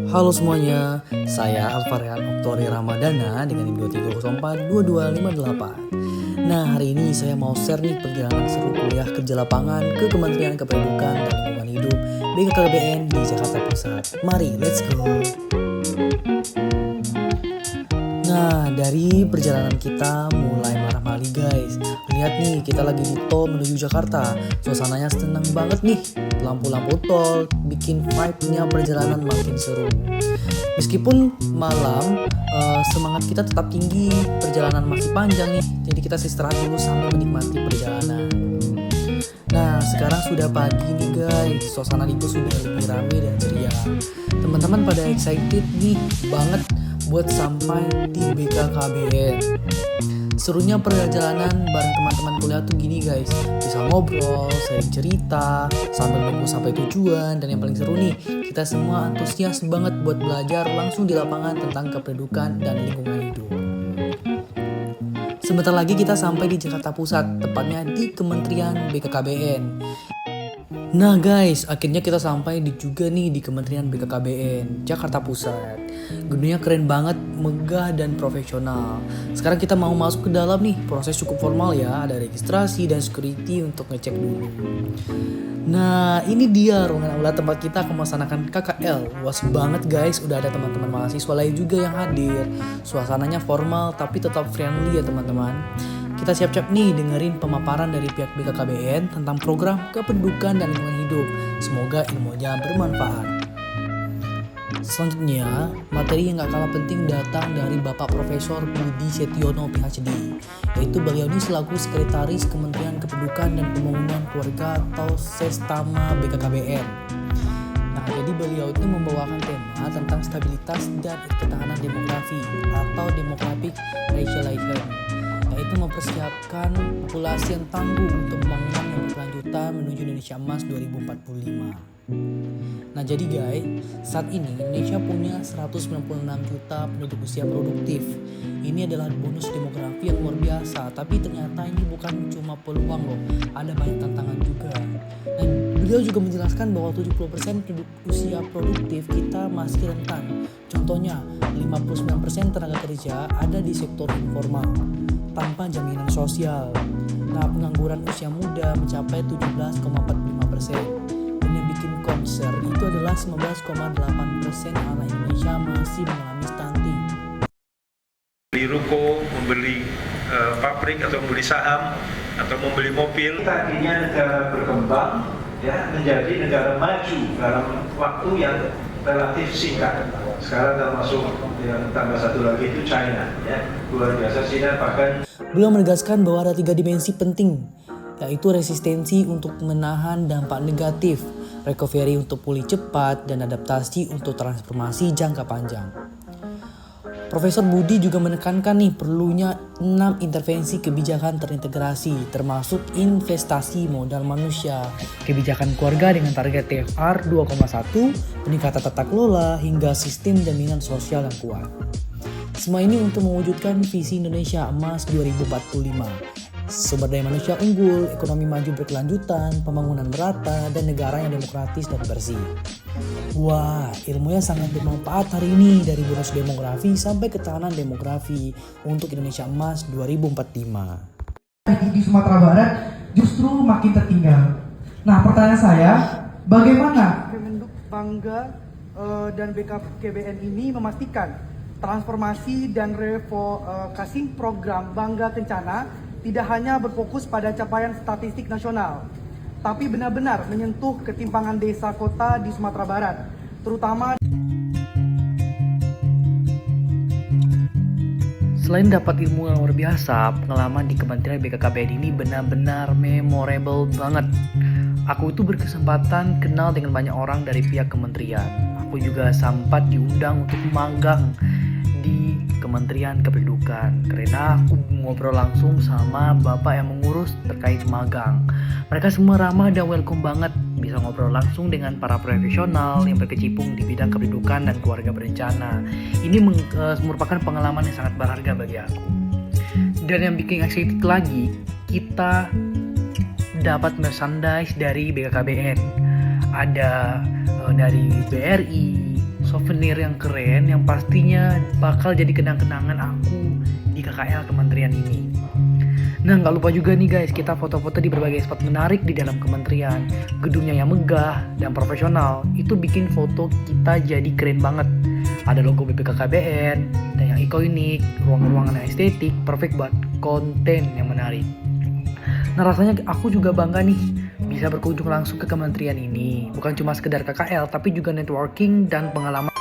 Halo semuanya, saya Alvarean Oktori Ramadana dengan NIM 23042258. Nah, hari ini saya mau share nih perjalanan seru kuliah kerja lapangan ke Kementerian Kependudukan dan Lingkungan Hidup BKKBN di Jakarta Pusat. Mari, let's go! Nah, dari perjalanan kita mulai marah-mali guys. Lihat nih, kita lagi di tol menuju Jakarta. Suasananya seneng banget nih. Lampu-lampu tol bikin vibe-nya perjalanan makin seru. Meskipun malam, semangat kita tetap tinggi. Perjalanan masih panjang nih. Jadi kita istirahat dulu sambil menikmati perjalanan. Nah, sekarang sudah pagi nih guys. Suasana di bus sudah lebih ramai dan ceria. Teman-teman pada excited nih banget buat sampai di BKKBN. Serunya perjalanan bareng teman-teman kuliah tuh gini guys, bisa ngobrol, sharing cerita, sambil nunggu sampai tujuan. Dan yang paling seru nih, kita semua antusias banget buat belajar langsung di lapangan tentang kependudukan dan lingkungan hidup. Sebentar lagi kita sampai di Jakarta Pusat, tepatnya di Kementerian BKKBN. Nah guys, akhirnya kita sampai juga nih di Kementerian BKKBN Jakarta Pusat. Gedungnya keren banget, megah dan profesional. Sekarang kita mau masuk ke dalam nih. Proses cukup formal ya, ada registrasi dan security untuk ngecek dulu. Nah, ini dia ruangan aula tempat kita akan melaksanakan KKL. Luas banget guys, udah ada teman-teman mahasiswa lain juga yang hadir. Suasananya formal tapi tetap friendly ya teman-teman. Kita siap-siap nih dengerin pemaparan dari pihak BKKBN tentang program kependudukan dan lingkungan hidup. Semoga ilmunya bermanfaat. Selanjutnya, materi yang gak kalah penting datang dari Bapak Profesor Budi Setiono PhD, yaitu beliau ini selaku Sekretaris Kementerian Kependudukan dan Pembangunan Keluarga atau Sestama BKKBN. Nah, jadi beliau itu membawakan tema tentang stabilitas dan ketahanan demografi atau demographic resilience, yaitu mempersiapkan populasi yang tangguh untuk pembangunan yang berkelanjutan menuju Indonesia Emas 2045. Nah jadi guys, saat ini Indonesia punya 196 juta penduduk usia produktif. Ini adalah bonus demografi yang luar biasa, tapi ternyata ini bukan cuma peluang loh, ada banyak tantangan juga. Dan beliau juga menjelaskan bahwa 70% penduduk usia produktif kita masih rentan. Contohnya, 59% tenaga kerja ada di sektor informal tanpa jaminan sosial. Nah, pengangguran usia muda mencapai 17,45%. Dan yang bikin konser itu adalah 19,8% anak Indonesia masih mengalami stunting. Membeli ruko, membeli pabrik atau membeli saham atau membeli mobil. Tadinya negara berkembang ya menjadi negara maju dalam waktu yang relatif singkat. Sekarang termasuk yang tambah satu lagi itu China ya. Luar biasa China bahkan. Beliau menegaskan bahwa ada 3 dimensi penting, yaitu resistensi untuk menahan dampak negatif, recovery untuk pulih cepat, dan adaptasi untuk transformasi jangka panjang. Profesor Budi juga menekankan nih perlunya 6 intervensi kebijakan terintegrasi, termasuk investasi modal manusia, kebijakan keluarga dengan target TFR 2,1, peningkatan tata kelola, hingga sistem jaminan sosial yang kuat. Semua ini untuk mewujudkan visi Indonesia Emas 2045. Sumber daya manusia unggul, ekonomi maju berkelanjutan, pembangunan merata, dan negara yang demokratis dan bersih. Wah, ilmunya sangat bermanfaat hari ini dari bonus demografi sampai ketahanan demografi untuk Indonesia Emas 2045. Di Sumatera Barat justru makin tertinggal. Nah, pertanyaan saya, bagaimana Kemenhub Bangga dan BKKBN ini memastikan transformasi dan revokasi program Bangga Kencana tidak hanya berfokus pada capaian statistik nasional, tapi benar-benar menyentuh ketimpangan desa kota di Sumatera Barat, terutama. Selain dapat ilmu yang luar biasa, pengalaman di Kementerian BKKBN ini benar-benar memorable banget. Aku itu berkesempatan kenal dengan banyak orang dari pihak kementerian. Aku juga sempat diundang untuk magang di Kementerian Kependudukan karena aku ngobrol langsung sama bapak yang mengurus terkait magang. Mereka semua ramah dan welcome banget, bisa ngobrol langsung dengan para profesional yang berkecimpung di bidang kependudukan dan keluarga berencana. Ini merupakan pengalaman yang sangat berharga bagi aku. Dan yang bikin excited lagi, kita dapat merchandise dari BKKBN. Ada dari BRI, souvenir yang keren yang pastinya bakal jadi kenang-kenangan aku di KKL kementerian ini. Nah, nggak lupa juga nih guys, kita foto-foto di berbagai spot menarik di dalam kementerian. Gedungnya yang megah dan profesional, itu bikin foto kita jadi keren banget. Ada logo BPKKBN, dan yang ikonik, ruang-ruangan yang estetik, perfect buat konten yang menarik. Nah, rasanya aku juga bangga nih bisa berkunjung langsung ke kementerian ini. Bukan cuma sekedar KKL, tapi juga networking dan pengalaman